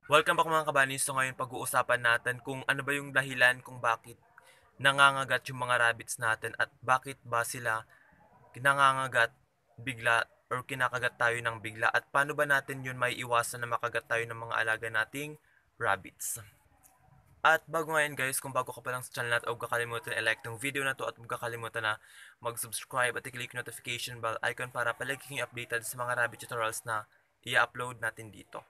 Welcome back mga kabanis. So ngayon pag-uusapan natin kung ano ba yung dahilan kung bakit nangangagat yung mga rabbits natin at bakit ba sila nangangagat bigla or kinakagat tayo ng bigla at paano ba natin yun may iwasan na makagat tayo ng mga alaga nating rabbits. At bago ngayon guys, kung bago ka pa lang sa channel natin, huwag kakalimutan i-like tong video na to at huwag kakalimutan na mag-subscribe at i-click notification bell icon para palagi updated sa mga rabbit tutorials na i-upload natin dito.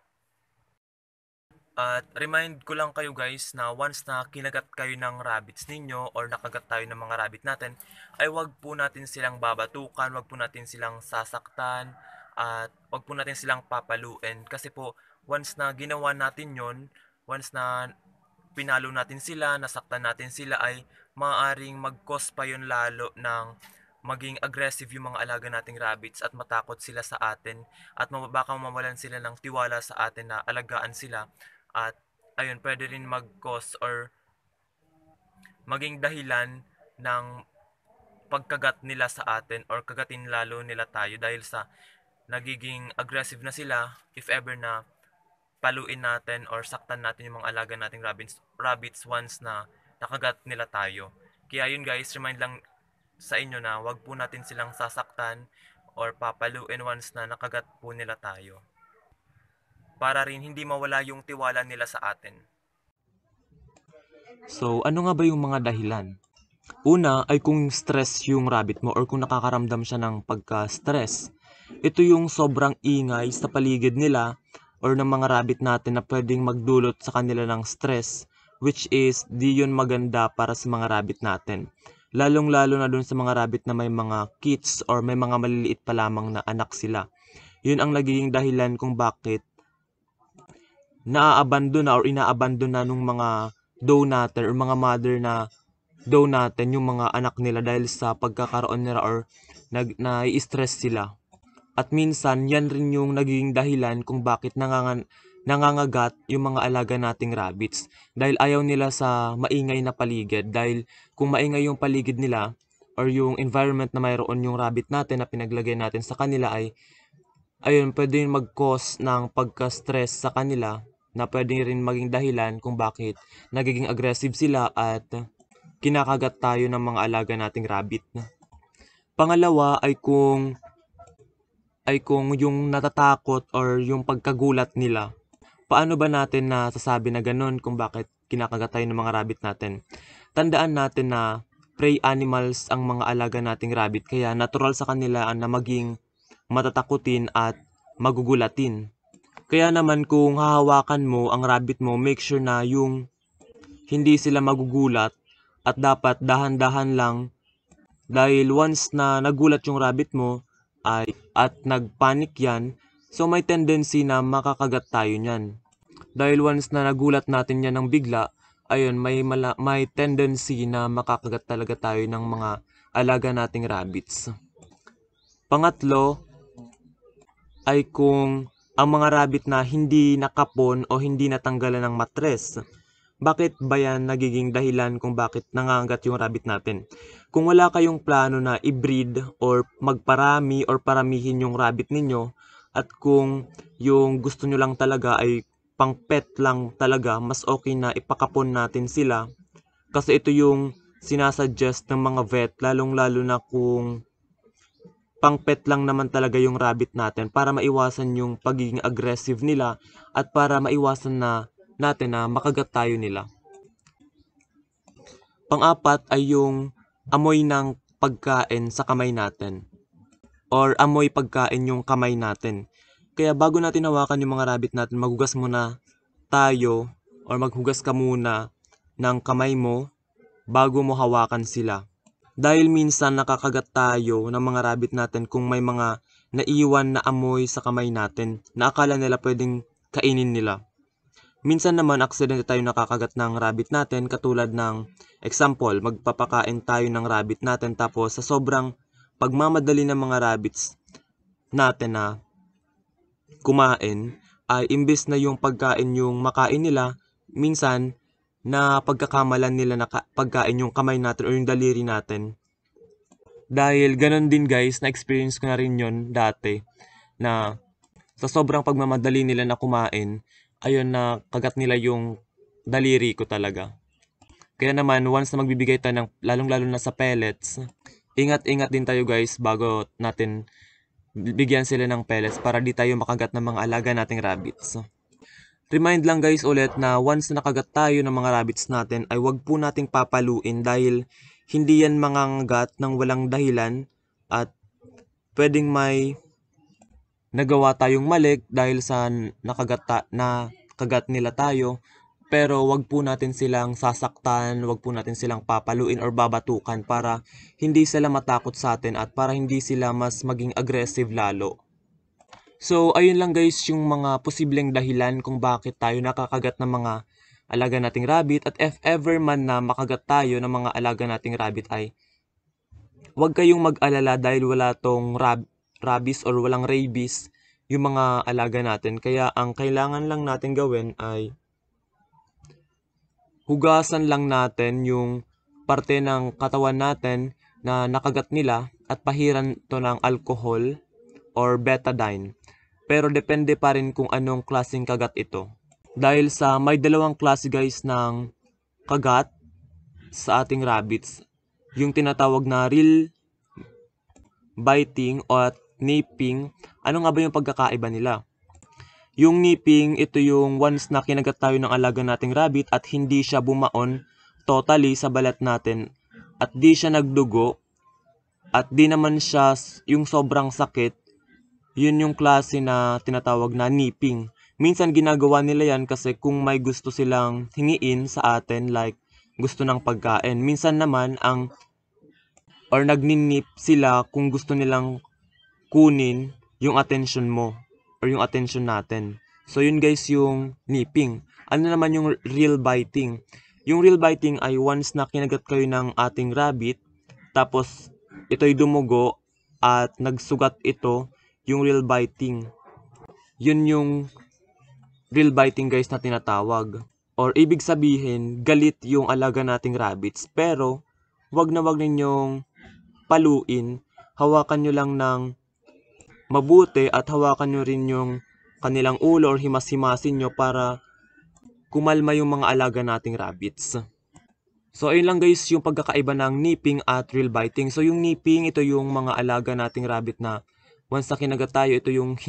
At remind ko lang kayo guys na once na kinagat kayo ng rabbits ninyo or nakagat tayo ng mga rabbit natin, ay wag po natin silang babatukan, wag po natin silang sasaktan, at wag po natin silang papaluin. Kasi po, once na ginawa natin yon, once na pinalo natin sila, nasaktan natin sila, ay maaaring mag-cause pa yun lalo ng maging aggressive yung mga alaga nating rabbits at matakot sila sa atin at baka mawalan sila ng tiwala sa atin na alagaan sila. At ayun, pwede rin mag-cause or maging dahilan ng pagkagat nila sa atin or kagatin lalo nila tayo dahil sa nagiging aggressive na sila if ever na paluin natin or saktan natin yung mga alaga nating rabbits once na nakagat nila tayo. Kaya yun guys, remind lang sa inyo na wag po natin silang sasaktan or papaluin once na nakagat po nila tayo, para rin hindi mawala yung tiwala nila sa atin. So, ano nga ba yung mga dahilan? Una ay kung stress yung rabbit mo or kung nakakaramdam siya ng pagka-stress. Ito yung sobrang ingay sa paligid nila or ng mga rabbit natin na pwedeng magdulot sa kanila ng stress, which is di yun maganda para sa mga rabbit natin. Lalong-lalo na dun sa mga rabbit na may mga kits or may mga maliliit pa lamang na anak sila. Yun ang nagiging dahilan kung bakit inaabandon na nung mga doe natin or mga mother na doe natin yung mga anak nila dahil sa pagkakaroon nila or nai-stress sila. At minsan yan rin yung naging dahilan kung bakit nangangagat yung mga alaga nating rabbits dahil ayaw nila sa maingay na paligid. Dahil kung maingay yung paligid nila or yung environment na mayroon yung rabbit natin na pinaglagay natin sa kanila ay ayun, pwede yung mag-cause ng pagka-stress sa kanila na pwede rin maging dahilan kung bakit nagiging aggressive sila at kinakagat tayo ng mga alaga nating rabbit. Pangalawa ay kung yung natatakot or yung pagkagulat nila. Paano ba natin nasasabi na ganun kung bakit kinakagat tayo ng mga rabbit natin? Tandaan natin na prey animals ang mga alaga nating rabbit kaya natural sa kanila na maging matatakutin at magugulatin. Kaya naman kung hahawakan mo ang rabbit mo, make sure na yung hindi sila magugulat at dapat dahan-dahan lang dahil once na nagulat yung rabbit mo at nagpanic yan, so may tendency na makakagat tayo niyan. Dahil once na nagulat natin yan ng bigla, ayun, may tendency na makakagat talaga tayo ng mga alaga nating rabbits. Pangatlo ay kung ang mga rabbit na hindi nakapon o hindi natanggalan ng matres. Bakit ba yan nagiging dahilan kung bakit nangangagat yung rabbit natin? Kung wala kayong plano na i-breed or magparami or paramihin yung rabbit ninyo at kung yung gusto nyo lang talaga ay pang pet lang talaga, mas okay na ipakapon natin sila. Kasi ito yung sinasuggest ng mga vet, lalong-lalo na kung pang-pet lang naman talaga yung rabbit natin para maiwasan yung pagiging aggressive nila at para maiwasan natin na makagat tayo nila. Pang-apat ay yung amoy ng pagkain sa kamay natin or amoy pagkain yung kamay natin. Kaya bago natin hawakan yung mga rabbit natin, maghugas muna tayo or maghugas ka muna ng kamay mo bago mo hawakan sila. Dahil minsan nakakagat tayo ng mga rabbit natin kung may mga naiwan na amoy sa kamay natin na akala nila pwedeng kainin nila. Minsan naman aksidente tayo nakakagat ng rabbit natin, katulad ng example, magpapakain tayo ng rabbit natin tapos sa sobrang pagmamadali ng mga rabbits natin na kumain, ay imbes na yung pagkain yung makain nila, minsan na pagkakamalan nila na pagkain yung kamay natin o yung daliri natin. Dahil ganun din guys, na-experience ko na rin yun dati, na sa sobrang pagmamadali nila na kumain, ayun na kagat nila yung daliri ko talaga. Kaya naman, once na magbibigay tayo ng lalong-lalo na sa pellets, ingat-ingat din tayo guys bago natin bigyan sila ng pellets para di tayo makagat ng mga alaga nating rabbits. Remind lang guys ulit na once na nakagat tayo ng mga rabbits natin ay wag po nating papaluin dahil hindi yan mangangagat ng walang dahilan at pwedeng may nagawa tayong mali dahil sa nakagat nila tayo. Pero wag po natin silang sasaktan, wag po natin silang papaluin or babatukan para hindi sila matakot sa atin at para hindi sila mas maging aggressive lalo. So ayun lang guys yung mga posibleng dahilan kung bakit tayo nakakagat ng mga alaga nating rabbit, at if ever man na makagat tayo ng mga alaga nating rabbit ay wag kayong mag-alala dahil wala tong rabies or walang rabies yung mga alaga natin. Kaya ang kailangan lang natin gawin ay hugasan lang natin yung parte ng katawan natin na nakagat nila at pahiran to ng alcohol or betadine. Pero depende pa rin kung anong klaseng kagat ito. Dahil sa may dalawang klase guys ng kagat sa ating rabbits. Yung tinatawag na real biting o nipping. Ano nga ba yung pagkakaiba nila? Yung nipping, ito yung once na kinagat tayo ng alaga nating rabbit at hindi siya bumaon totally sa balat natin at di siya nagdugo at di naman siya yung sobrang sakit, yun yung klase na tinatawag na nipping. Minsan ginagawa nila yan kasi kung may gusto silang hingiin sa atin, like gusto ng pagkain. Minsan naman nagninip sila kung gusto nilang kunin yung attention mo or yung attention natin. So yun guys yung nipping. Ano naman yung real biting? Yung real biting ay once na kinagat kayo ng ating rabbit, tapos ito'y dumugo at nagsugat ito, yung real biting. Yun yung real biting guys na tinatawag. Or ibig sabihin, galit yung alaga nating rabbits. Pero wag na wag ninyong paluin. Hawakan nyo lang ng mabuti at hawakan nyo rin yung kanilang ulo or himas-himasin nyo para kumalma yung mga alaga nating rabbits. So ayun lang guys yung pagkakaiba ng nipping at real biting. So yung nipping, ito yung mga alaga nating rabbit na once na kinagat tayo, ito yung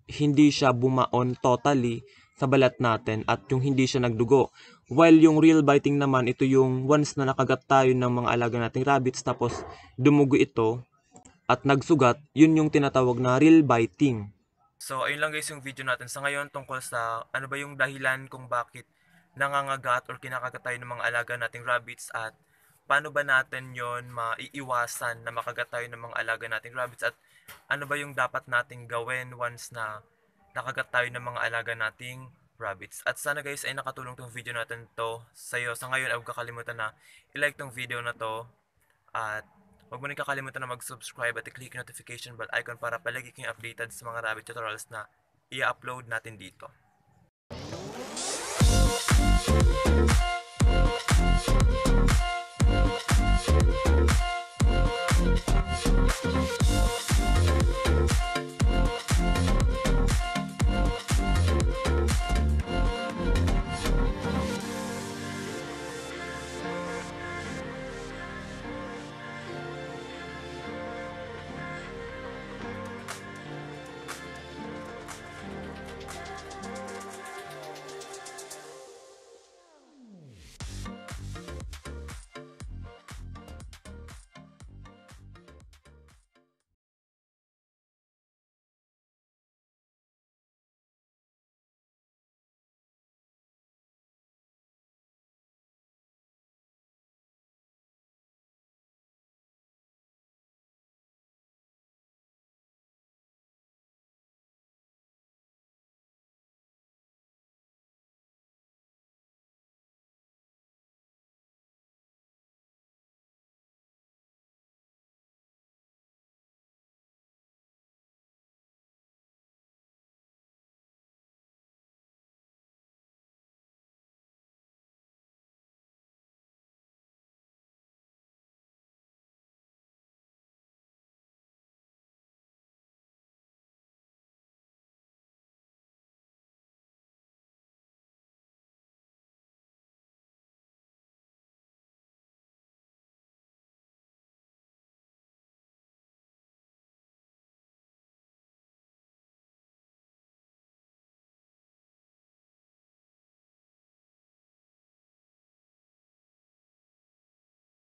hindi siya bumaon totally sa balat natin at yung hindi siya nagdugo. While yung real biting naman, ito yung once na nakagat tayo ng mga alaga nating rabbits tapos dumugo ito at nagsugat, yun yung tinatawag na real biting. So, ayun lang guys yung video natin sa ngayon tungkol sa ano ba yung dahilan kung bakit nangangagat or kinakagat tayo ng mga alaga nating rabbits at paano ba natin yon maiiwasan na makagat tayo ng mga alaga nating rabbits at ano ba yung dapat nating gawin once na nakagat tayo ng mga alaga nating rabbits. At sana guys ay nakatulong tong video natin to sa'yo. Sa ngayon, huwag kakalimutan na i-like tong video na to at huwag mo rin kakalimutan na mag-subscribe at i-click notification bell icon para palagi kang updated sa mga rabbit tutorials na i-upload natin dito.